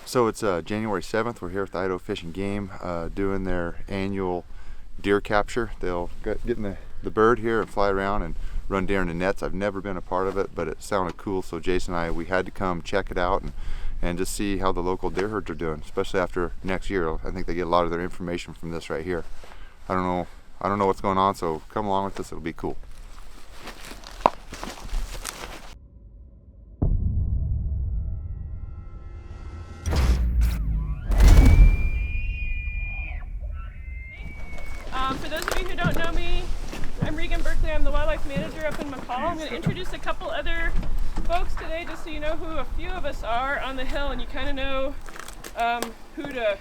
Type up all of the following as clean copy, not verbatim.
So it's January 7th. We're here at the Idaho Fish and Game doing their annual deer capture. They'll get in the bird here and fly around and run deer in the nets. I've never been a part of it, but it sounded cool. So Jason and we had to come check it out and just see how the local deer herds are doing, especially after next year. I think they get a lot of their information from this right here. I don't know what's going on, so come along with us. It'll be cool. For those of you who don't know me, I'm I'm the wildlife manager up in McCall. I'm going to introduce a couple other folks today just so you know who a few of us are on the hill and you kind of know who to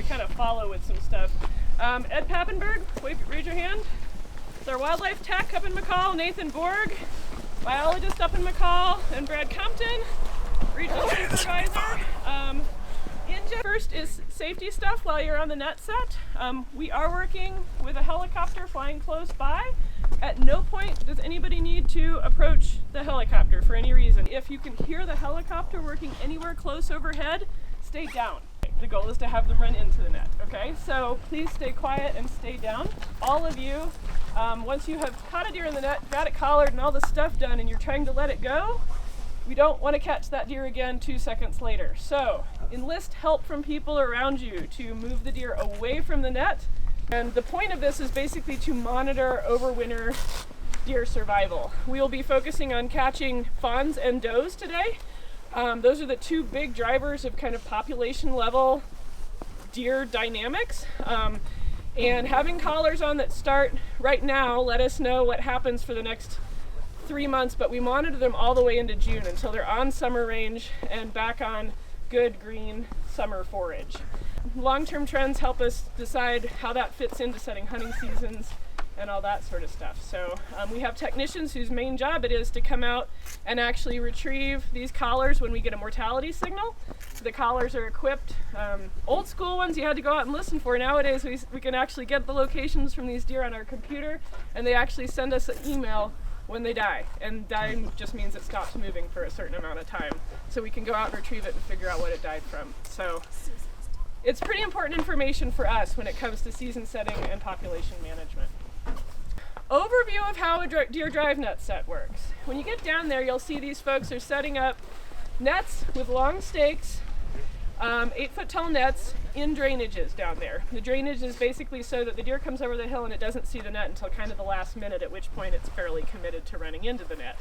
kind of follow with some stuff. Ed Pappenberg, raise your hand. It's our wildlife tech up in McCall. Nathan Borg, biologist up in McCall, and Brad Compton, regional supervisor. First is safety stuff while you're on the net set. We are working with a helicopter flying close by. At no point does anybody need to approach the helicopter for any reason. If you can hear the helicopter working anywhere close overhead, stay down. The goal is to have them run into the net, okay? So please stay quiet and stay down. All of you, once you have caught a deer in the net, got it collared and all the stuff done and you're trying to let it go, we don't want to catch that deer again 2 seconds later. So enlist help from people around you to move the deer away from the net. And the point of this is basically to monitor overwinter deer survival. We will be focusing on catching fawns and does today. Those are the two big drivers of kind of population level deer dynamics. And having collars on that start right now let us know what happens for the next 3 months, but we monitor them all the way into June until they're on summer range and back on good green summer forage. Long-term trends help us decide how that fits into setting hunting seasons and all that sort of stuff. So we have technicians whose main job it is to come out and actually retrieve these collars when we get a mortality signal. The collars are equipped, old school ones you had to go out and listen for. Nowadays we can actually get the locations from these deer on our computer and they actually send us an email when they die, and dying just means it stops moving for a certain amount of time. So we can go out and retrieve it and figure out what it died from. So it's pretty important information for us when it comes to season setting and population management. Overview of how a deer drive net set works. When you get down there, you'll see these folks are setting up nets with long stakes, 8-foot tall nets in drainages down there. The drainage is basically so that the deer comes over the hill and it doesn't see the net until kind of the last minute, at which point it's fairly committed to running into the net.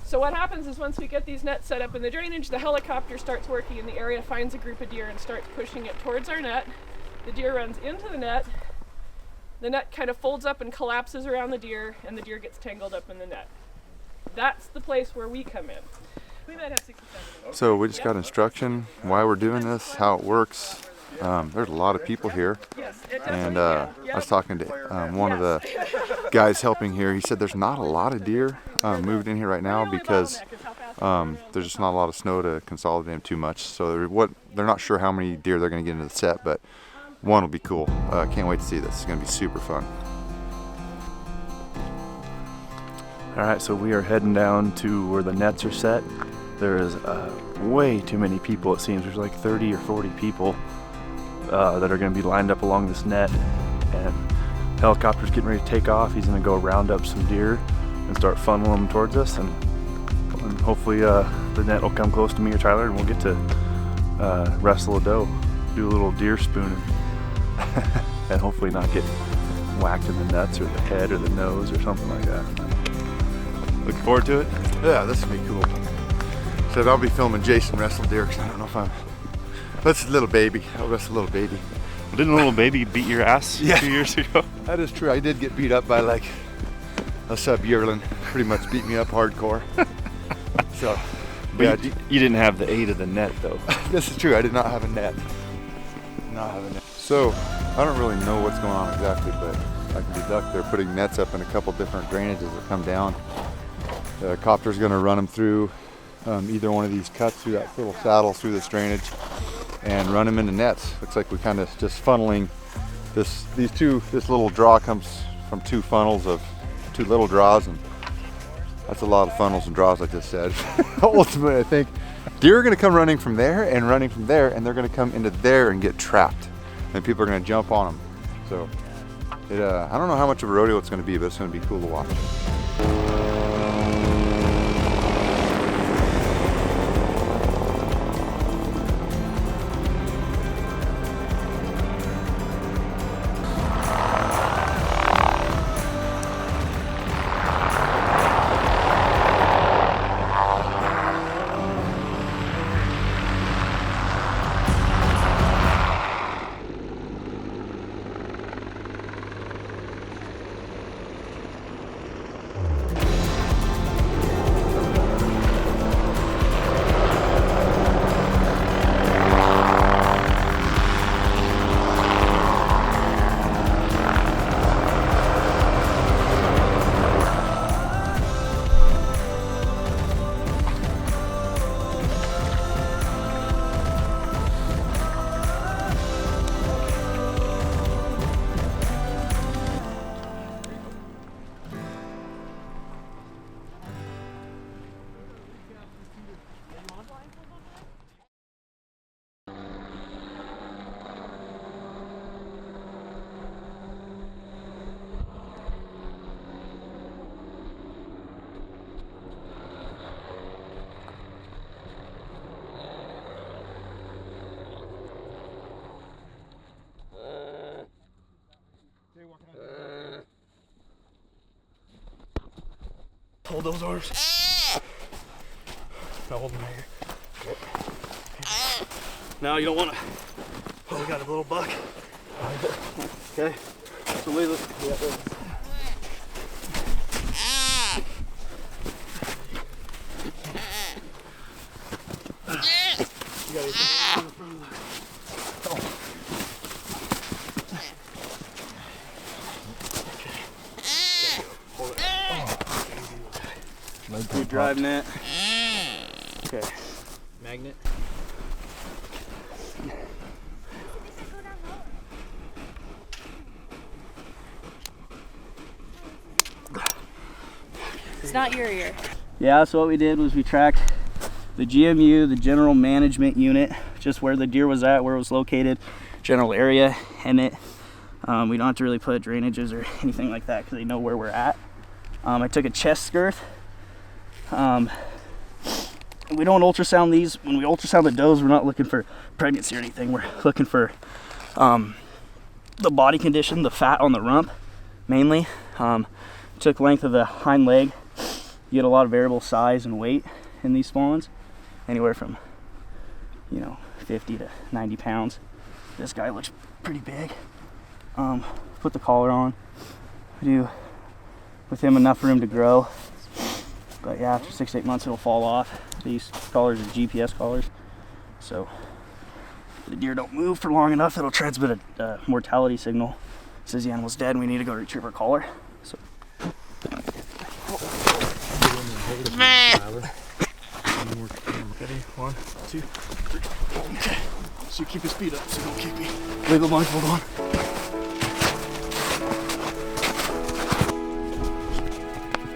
So what happens is once we get these nets set up in the drainage, the helicopter starts working in the area, finds a group of deer and starts pushing it towards our net. The deer runs into the net kind of folds up and collapses around the deer, and the deer gets tangled up in the net. That's the place where we come in. We might have 67 minutes. So we just got instruction why we're doing this, how it works. There's a lot of people here, and I was talking to one of the guys helping here. He said there's not a lot of deer moved in here right now because there's just not a lot of snow to consolidate them too much. So they're not sure how many deer they're going to get into the set, but one will be cool. Can't wait to see this. It's going to be super fun. All right, so we are heading down to where the nets are set. There is way too many people, it seems. There's like 30 or 40 people that are going to be lined up along this net. And the helicopter's getting ready to take off. He's going to go round up some deer and start funneling them towards us. And hopefully the net will come close to me or Tyler and we'll get to wrestle a doe, do a little deer spooning. And hopefully not get whacked in the nuts or the head or the nose or something like that. Looking forward to it? Yeah, this will be cool. So I'll be filming Jason wrestle deer because I don't know if that's a little baby. I'll wrestle a little baby. Well, didn't a little baby beat your ass 2 years ago? That is true. I did get beat up by like a sub yearling. Pretty much beat me up hardcore. So, but yeah, you didn't have the aid of the net though. This is true. I did not have a net. So I don't really know what's going on exactly, but I can deduct they're putting nets up in a couple different drainages that come down. The copter's going to run them through either one of these cuts through that little saddle through this drainage and run them into nets. Looks like we kind of just funneling this little draw comes from two funnels of two little draws, and that's a lot of funnels and draws I just said. Ultimately I think Deer are gonna come running from there and running from there, and they're gonna come into there and get trapped. And people are gonna jump on them. So, I don't know how much of a rodeo it's gonna be, but it's gonna be cool to watch. Hold those arms. Now hold them right here. Now you don't want to. Oh, we got a little buck. Okay. So wait, let's. Yeah, you got it. You're driving that. Okay. Magnet. It's not your ear. Yeah, so what we did was we tracked the GMU, the general management unit, just where the deer was at, where it was located, general area, and we don't have to really put drainages or anything like that because they know where we're at. I took a chest girth. We don't ultrasound these. When we ultrasound the does, we're not looking for pregnancy or anything. We're looking for the body condition, the fat on the rump, mainly. Took length of the hind leg. You get a lot of variable size and weight in these fawns, anywhere from 50 to 90 pounds. This guy looks pretty big. Put the collar on. I do with him enough room to grow. But yeah, after 6 to 8 months, it'll fall off. These collars are GPS collars. So if the deer don't move for long enough, it'll transmit a mortality signal. It says the animal's dead and we need to go retrieve our collar. So. Ready? 1, 2, 3. Okay. So keep his feet up so don't kick me. Wiggle blindfold on.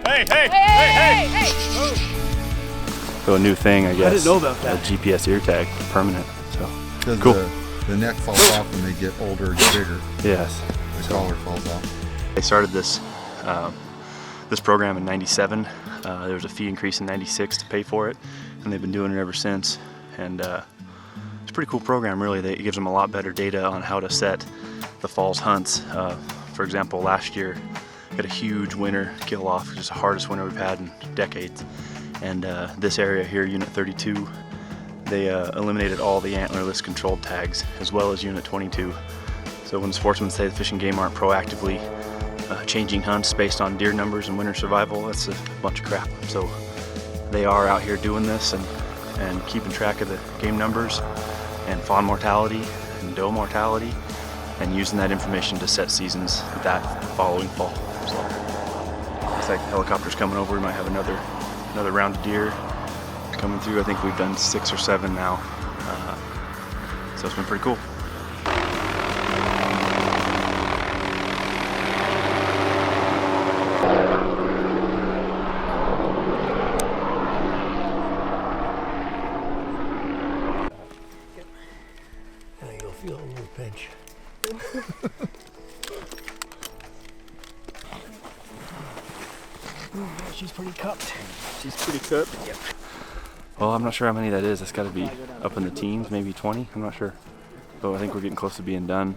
Hey! So a new thing, I guess. I didn't know about that. A GPS ear tag, permanent. So Because cool. the neck falls off when they get older and bigger. Yes. The collar falls off. They started this this program in '97. There was a fee increase in '96 to pay for it, and they've been doing it ever since. And it's a pretty cool program, really. It gives them a lot better data on how to set the fall's hunts. For example, last year we had a huge winter kill off, which is the hardest winter we've had in decades. And this area here, Unit 32, they eliminated all the antlerless controlled tags, as well as Unit 22. So when sportsmen say the Fish and Game aren't proactively changing hunts based on deer numbers and winter survival, that's a bunch of crap. So they are out here doing this and keeping track of the game numbers and fawn mortality and doe mortality, and using that information to set seasons that following fall. So it's like helicopters coming over. We might have another round of deer coming through. I think we've done 6 or 7 now. So it's been pretty cool. feel a little pinch. Ooh, yeah, she's pretty cupped. She's pretty cooked. Yep. Well, I'm not sure how many that is. It's got to be up in the teens, maybe 20. I'm not sure. But I think we're getting close to being done.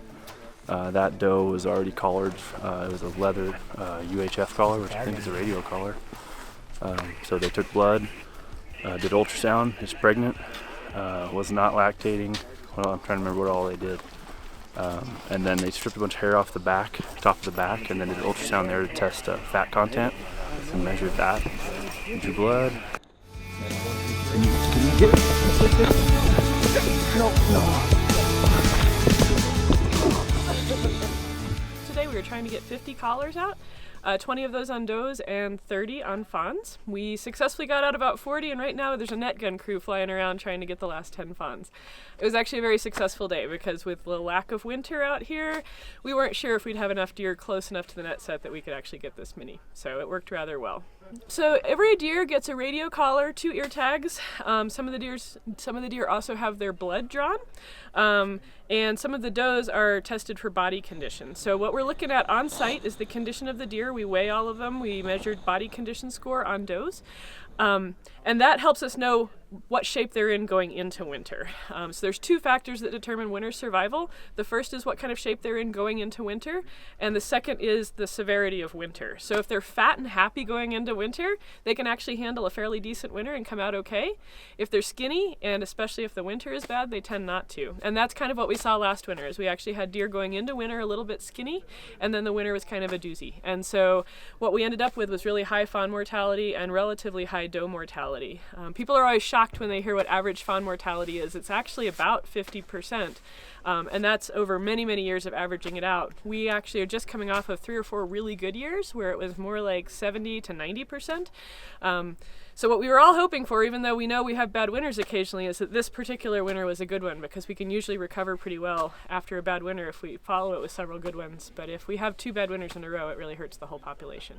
That doe was already collared. It was a leather UHF collar, which I think is a radio collar. So they took blood, did ultrasound. It's pregnant. Was not lactating. Well, I'm trying to remember what all they did. And then they stripped a bunch of hair off the back, top of the back, and then did an ultrasound there to test fat content and measured that. Drew blood. Can you get it? No. Today we were trying to get 50 collars out, 20 of those on does and 30 on fawns. We successfully got out about 40, and right now there's a net gun crew flying around trying to get the last 10 fawns. It was actually a very successful day because with the lack of winter out here, we weren't sure if we'd have enough deer close enough to the net set that we could actually get this many. So it worked rather well. So every deer gets a radio collar, 2 ear tags. Some of the deer also have their blood drawn, and some of the does are tested for body condition. So what we're looking at on site is the condition of the deer. We weigh all of them. We measured body condition score on does, and that helps us know what shape they're in going into winter. So there's 2 factors that determine winter survival. The first is what kind of shape they're in going into winter, and the second is the severity of winter. So if they're fat and happy going into winter, they can actually handle a fairly decent winter and come out okay. If they're skinny, and especially if the winter is bad, they tend not to. And that's kind of what we saw last winter, is we actually had deer going into winter a little bit skinny, and then the winter was kind of a doozy. And so what we ended up with was really high fawn mortality and relatively high doe mortality. People are always shocked when they hear what average fawn mortality is. It's actually about 50%, and that's over many, many years of averaging it out. We actually are just coming off of 3 or 4 really good years where it was more like 70 to 90%. So what we were all hoping for, even though we know we have bad winters occasionally, is that this particular winter was a good one, because we can usually recover pretty well after a bad winter if we follow it with several good ones. But if we have 2 bad winters in a row, it really hurts the whole population.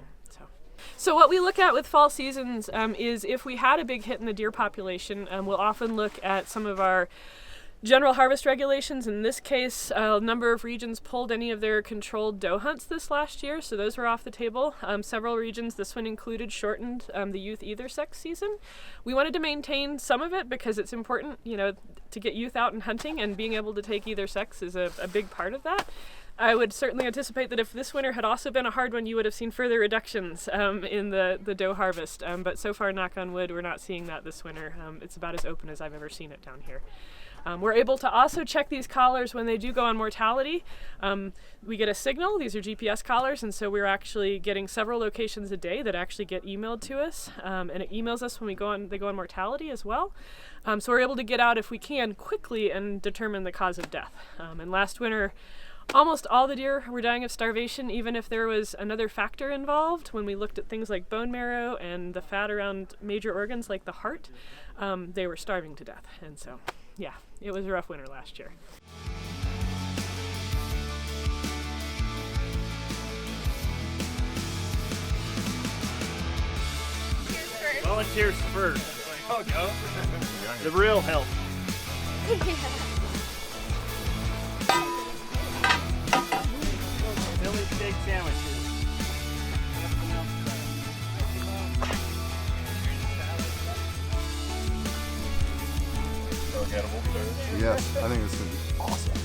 So what we look at with fall seasons is if we had a big hit in the deer population, we'll often look at some of our general harvest regulations. In this case, a number of regions pulled any of their controlled doe hunts this last year, so those were off the table. Several regions, this one included, shortened the youth either sex season. We wanted to maintain some of it because it's important, to get youth out and hunting, and being able to take either sex is a big part of that. I would certainly anticipate that if this winter had also been a hard one, you would have seen further reductions in the doe harvest. But so far, knock on wood, we're not seeing that this winter. It's about as open as I've ever seen it down here. We're able to also check these collars when they do go on mortality. We get a signal. These are GPS collars, and so we're actually getting several locations a day that actually get emailed to us, and it emails us when they go on mortality as well. So we're able to get out, if we can, quickly and determine the cause of death. And last winter, almost all the deer were dying of starvation, even if there was another factor involved. When we looked at things like bone marrow and the fat around major organs like the heart, they were starving to death. And so, yeah, it was a rough winter last year. Volunteers first. Oh, no. The real help. Philly steak sandwiches. Yes, I think this is awesome.